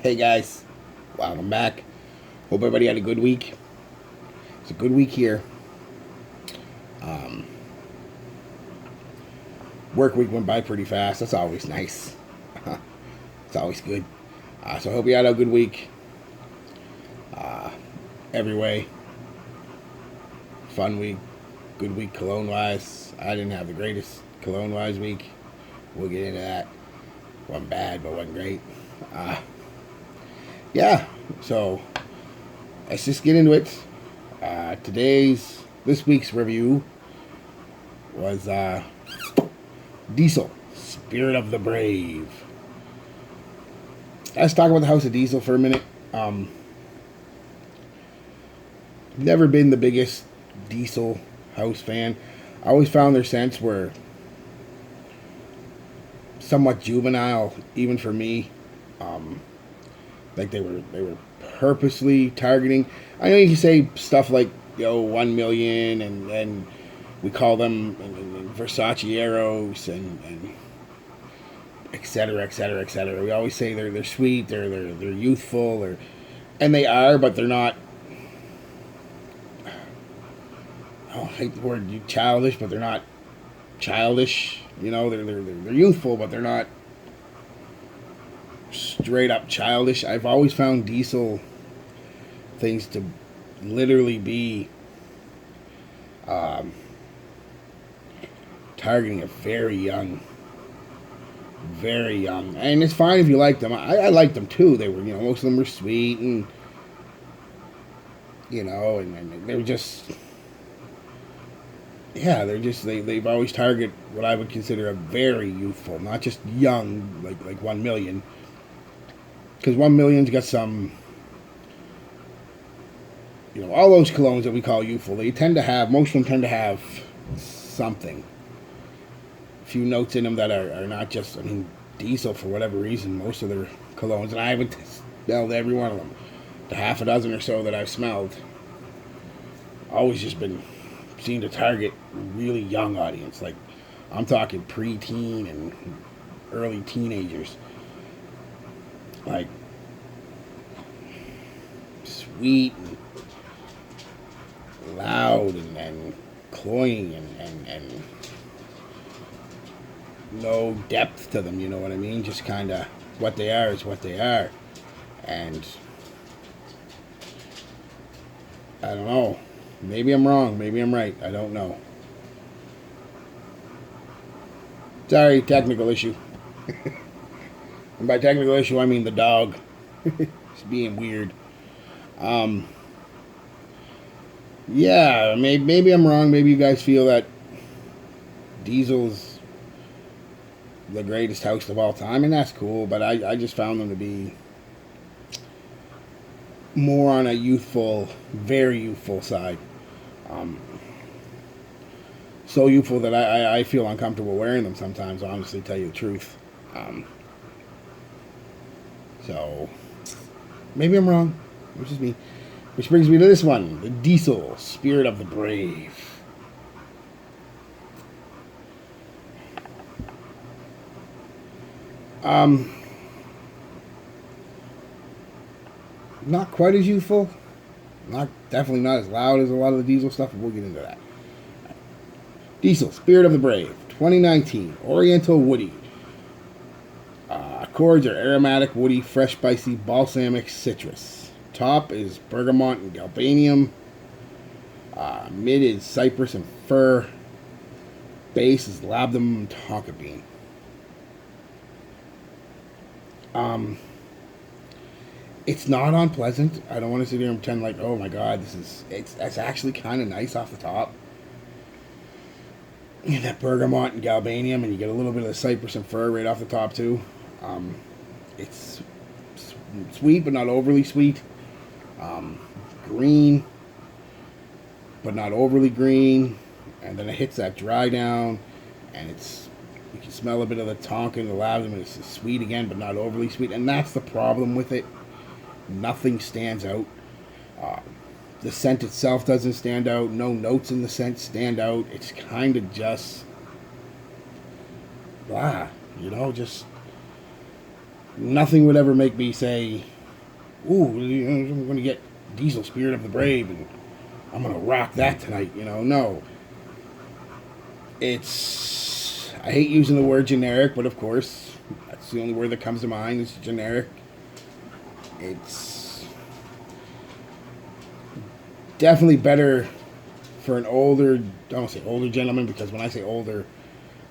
Hey guys, welcome back. Hope everybody had a good week. It's a good week here. Um, Work week went by pretty fast. That's always nice. It's always good. So I hope you had a good week. Uh, every way. Fun week. Good week cologne wise. I didn't have the greatest cologne wise week. We'll get into that. Wasn't bad, but wasn't great. Uh, yeah. So let's just get into it. This week's review was Diesel, Spirit of the Brave. Let's talk about the House of Diesel for a minute. Never been the biggest Diesel house fan. I always found their scents were somewhat juvenile, even for me. Like they were purposely targeting. I know you can say stuff like 1 million and we call them Versace Arrows and et cetera, et cetera, et cetera. We always say they're sweet, they're youthful, and they are, but they're not. I hate the word childish, but they're not childish. They're youthful, but they're not straight up childish. I've always found Diesel things to literally be targeting a very young, and it's fine if you like them. I liked them too. They were, most of them were sweet and and they were just, yeah, they've always target what I would consider a very youthful, not just young like 1 million, because 1 million's got some, all those colognes that we call youthful. Most of them tend to have something, a few notes in them that are not just. I mean, Diesel, for whatever reason, most of their colognes, and I haven't smelled every one of them, the half a dozen or so that I've smelled, always just been seen to target really young audience. Like, I'm talking pre-teen and early teenagers. Like, sweet and loud and cloying and no depth to them, you know what I mean? Just kind of what they are is what they are. And I don't know. Maybe I'm wrong. Maybe I'm right. I don't know. Sorry, technical issue. And by technical issue, I mean the dog. It's being weird. Yeah, maybe I'm wrong. Maybe you guys feel that Diesel's the greatest house of all time, and that's cool. But I just found them to be more on a very youthful side. So youthful that I feel uncomfortable wearing them sometimes, honestly, tell you the truth. So, maybe I'm wrong. Which is me. Which brings me to this one. The Diesel, Spirit of the Brave. Not quite as youthful. Definitely not as loud as a lot of the Diesel stuff, but we'll get into that. Diesel, Spirit of the Brave, 2019, Oriental Woody. Chords are aromatic, woody, fresh, spicy, balsamic, citrus. Top is bergamot and galbanum. Mid is cypress and fir. Base is labdanum and tonka bean. It's not unpleasant. I don't want to sit here and pretend like, oh my god, that's actually kind of nice off the top. And that bergamot and galbanum, and you get a little bit of the cypress and fir right off the top too. It's sweet, but not overly sweet. Green, but not overly green. And then it hits that dry down, and you can smell a bit of the tonka and the lavender, and it's sweet again, but not overly sweet. And that's the problem with it. Nothing stands out. The scent itself doesn't stand out. No notes in the scent stand out. It's kind of just, just nothing would ever make me say, ooh, I'm going to get Diesel Spirit of the Brave and I'm going to rock that tonight, No. I hate using the word generic, but of course, that's the only word that comes to mind is generic. It's definitely better for an older, I don't say older gentleman, because when I say older,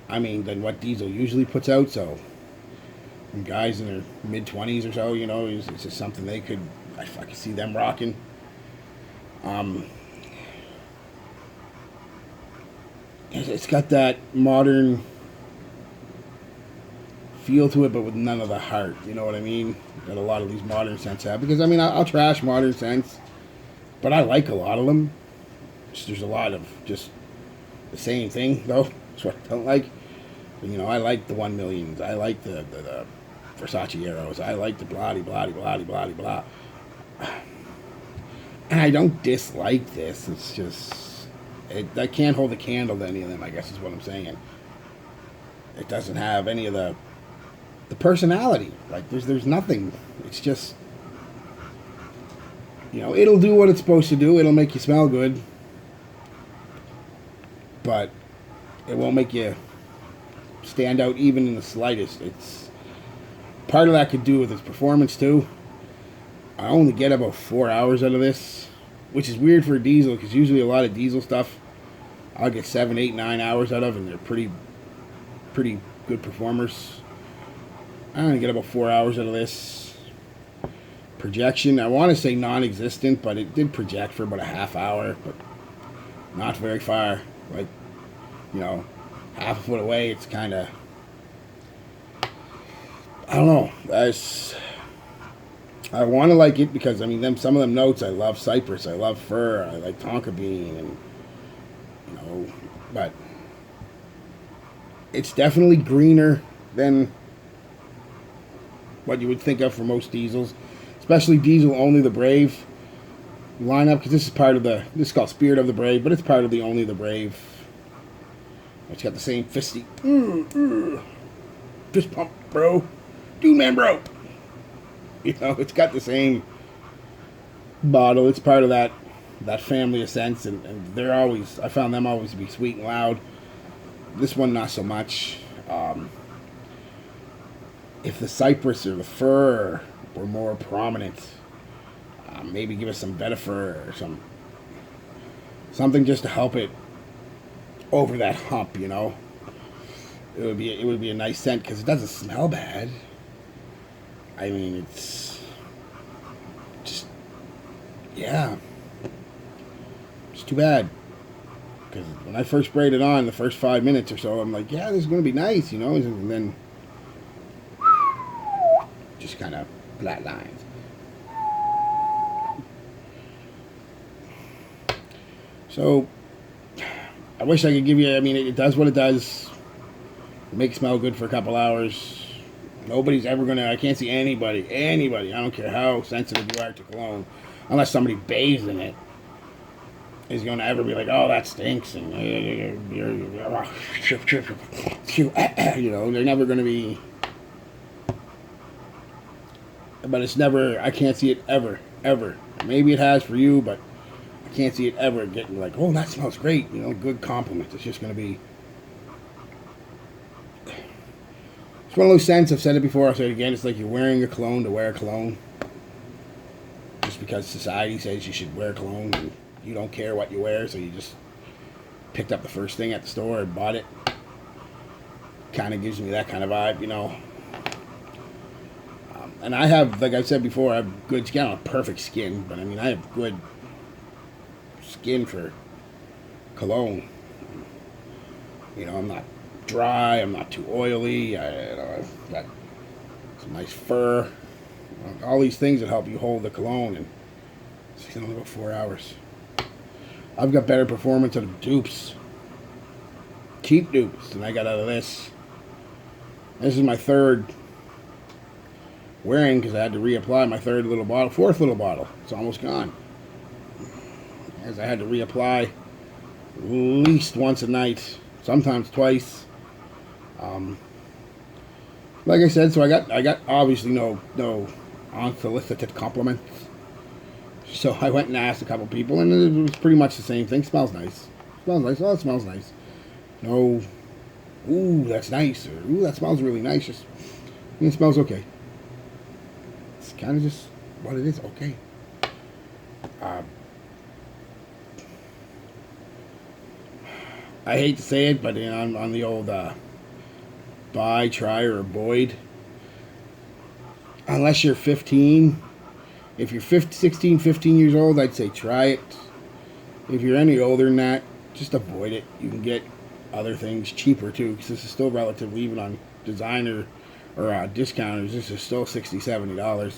I mean than what Diesel usually puts out. So guys in their mid-20s or so, it's just something I could see them rocking. It's got that modern feel to it, but with none of the heart. You know what I mean? That a lot of these modern scents have. Because I'll trash modern scents, but I like a lot of them. There's a lot of just the same thing, though. That's what I don't like. But, I like the 1 millions. I like the Versace Arrows. I like the blah blah blah blah blah. And I don't dislike this. It's just I can't hold a candle to any of them, I guess is what I'm saying. It doesn't have any of the personality. Like there's nothing. It's just it'll do what it's supposed to do. It'll make you smell good, but it won't make you stand out even in the slightest. It's part of that could do with its performance too. I only get about 4 hours out of this, which is weird for a Diesel, because usually a lot of Diesel stuff I'll get 7, 8, 9 hours out of, and they're pretty good performers. I only get about 4 hours out of this. Projection, I want to say non-existent, but it did project for about a half hour, but not very far. Like, half a foot away, it's kind of, I don't know. I want to like it because, some of them notes, I love cypress, I love fir, I like tonka bean, and, but it's definitely greener than what you would think of for most Diesels, especially Diesel Only the Brave lineup, because this is called Spirit of the Brave, but it's part of the Only the Brave. It's got the same fisty, fist pump, bro, dude, man, bro. It's got the same bottle. It's part of that family of scents, and I found them always to be sweet and loud. This one, not so much. If the cypress or the fir were more prominent, maybe give us some vetiver or something just to help it over that hump. It would be a nice scent, because it doesn't smell bad. It's just, yeah, it's too bad, because when I first sprayed it on, the first 5 minutes or so, I'm like, yeah, this is going to be nice, and then just kind of flat lines. So I wish I could give you, it does what it does. It makes it smell good for a couple hours. Nobody's ever I can't see anybody, I don't care how sensitive you are to cologne, unless somebody bathes in it, is going to ever be like, oh, that stinks, and they're never going to be, but it's never, I can't see it ever. Maybe it has for you, but I can't see it ever getting like, oh, that smells great, good compliment. It's just going to be, it's one of those scents, I've said it before, I'll say it again, it's like you're wearing a cologne to wear a cologne. Just because society says you should wear cologne, and you don't care what you wear, so you just picked up the first thing at the store and bought it. Kind of gives me that kind of vibe, And I have, like I said before, I have good skin. I don't have perfect skin, but I have good skin for cologne. I'm not dry, I'm not too oily, I've got some nice fur, all these things that help you hold the cologne, and it's only about 4 hours. I've got better performance out of dupes, cheap dupes, than I got out of this. This is my third wearing, because I had to reapply my fourth little bottle. It's almost gone, as I had to reapply at least once a night, sometimes twice. like I said, so I got obviously no unsolicited compliments. So I went and asked a couple people, and it was pretty much the same thing. Smells nice. Smells nice. Oh, it smells nice. No, ooh, that's nice. Or, ooh, that smells really nice. Just, it smells okay. It's kind of just what it is. Okay. I hate to say it, but on the old buy, try, or avoid, unless you're 15, if you're 16, 15 years old, I'd say try it. If you're any older than that, just avoid it. You can get other things cheaper too, because this is still relatively, even on designer or discounters, this is still $60, $70.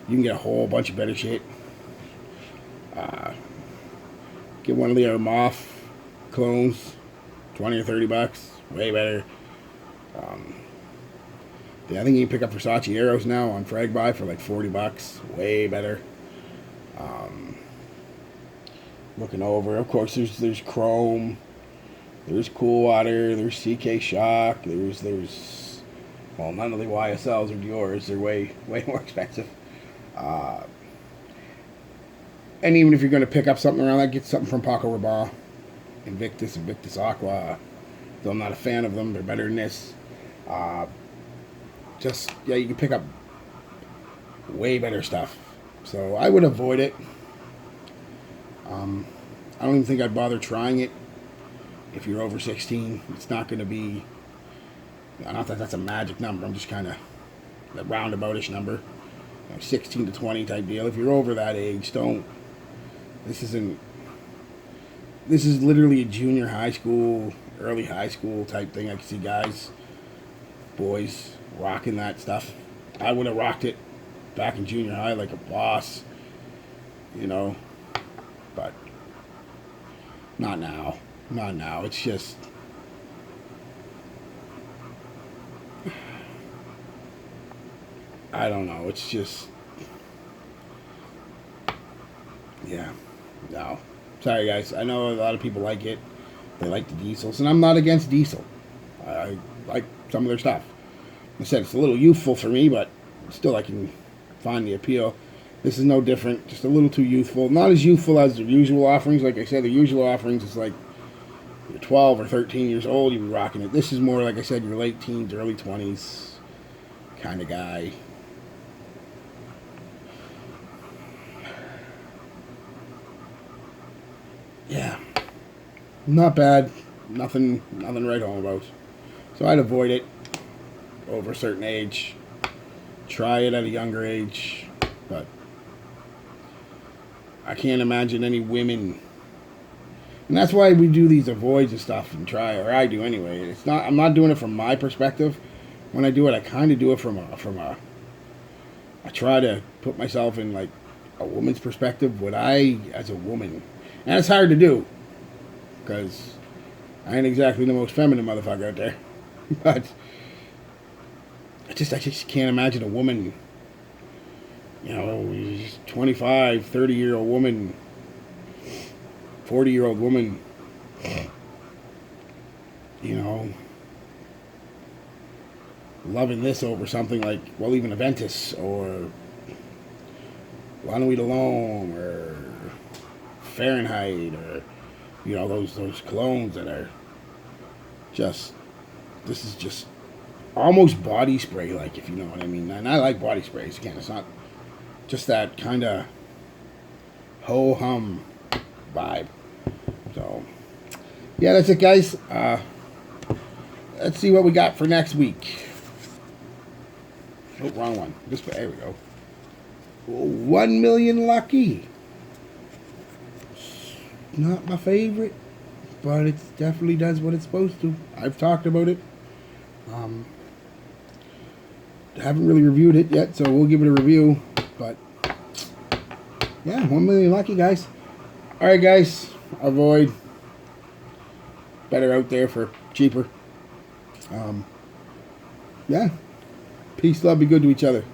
You can get a whole bunch of better shit. Get one of the Moth clones, 20 or 30 bucks, way better. Yeah, I think you can pick up Versace Arrows now on Frag Buy for like 40 bucks, way better. Looking over, of course, there's Chrome, there's Cool Water, there's CK Shock, there's well, none of the YSLs or Dior's. They're way more expensive. And even if you're going to pick up something around that, get something from Paco Rabanne, Invictus Aqua. Though I'm not a fan of them, they're better than this. Just, yeah, you can pick up way better stuff. So I would avoid it. I don't even think I'd bother trying it if you're over 16. It's not going to be, not that that's a magic number. I'm just kind of a roundaboutish number. 16 to 20 type deal. If you're over that age, don't. This is literally a junior high school, early high school type thing. I can see guys, boys, rocking that stuff. I would have rocked it back in junior high like a boss, but not now. Not now. It's just, I don't know. It's just, yeah, no. Sorry, guys. I know a lot of people like it. They like the diesels, and I'm not against diesel. I like some of their stuff. I said it's a little youthful for me, but still I can find the appeal. This is no different, just a little too youthful. Not as youthful as the usual offerings. Like I said, the usual offerings is like you're 12 or 13 years old, you'd be rocking it. This is more, like I said, your late teens, early 20s kind of guy. Yeah. Not bad. Nothing to write home about. So I'd avoid it over a certain age. Try it at a younger age, but I can't imagine any women, and that's why we do these avoids and stuff and try, or I do anyway. It's not, I'm not doing it from my perspective. When I do it, I kind of do it I try to put myself in like a woman's perspective. Would I, as a woman, and it's hard to do because I ain't exactly the most feminine motherfucker out there, but I just can't imagine a woman, 25, 30-year-old woman, 40-year-old woman, loving this over something like, well, even a Ventus or La Nuit Alone or Fahrenheit or, those colognes that are just, this is just almost body spray, like, if you know what I mean. And I like body sprays. Again, it's not just that kind of ho-hum vibe. So, yeah, that's it, guys. Let's see what we got for next week. Oh, wrong one. There we go. 1 million lucky. Not my favorite, but it definitely does what it's supposed to. I've talked about it. Haven't really reviewed it yet, so we'll give it a review. But yeah, 1 million lucky, guys. All right, guys, avoid. Better out there for cheaper. Yeah. Peace, love, be good to each other.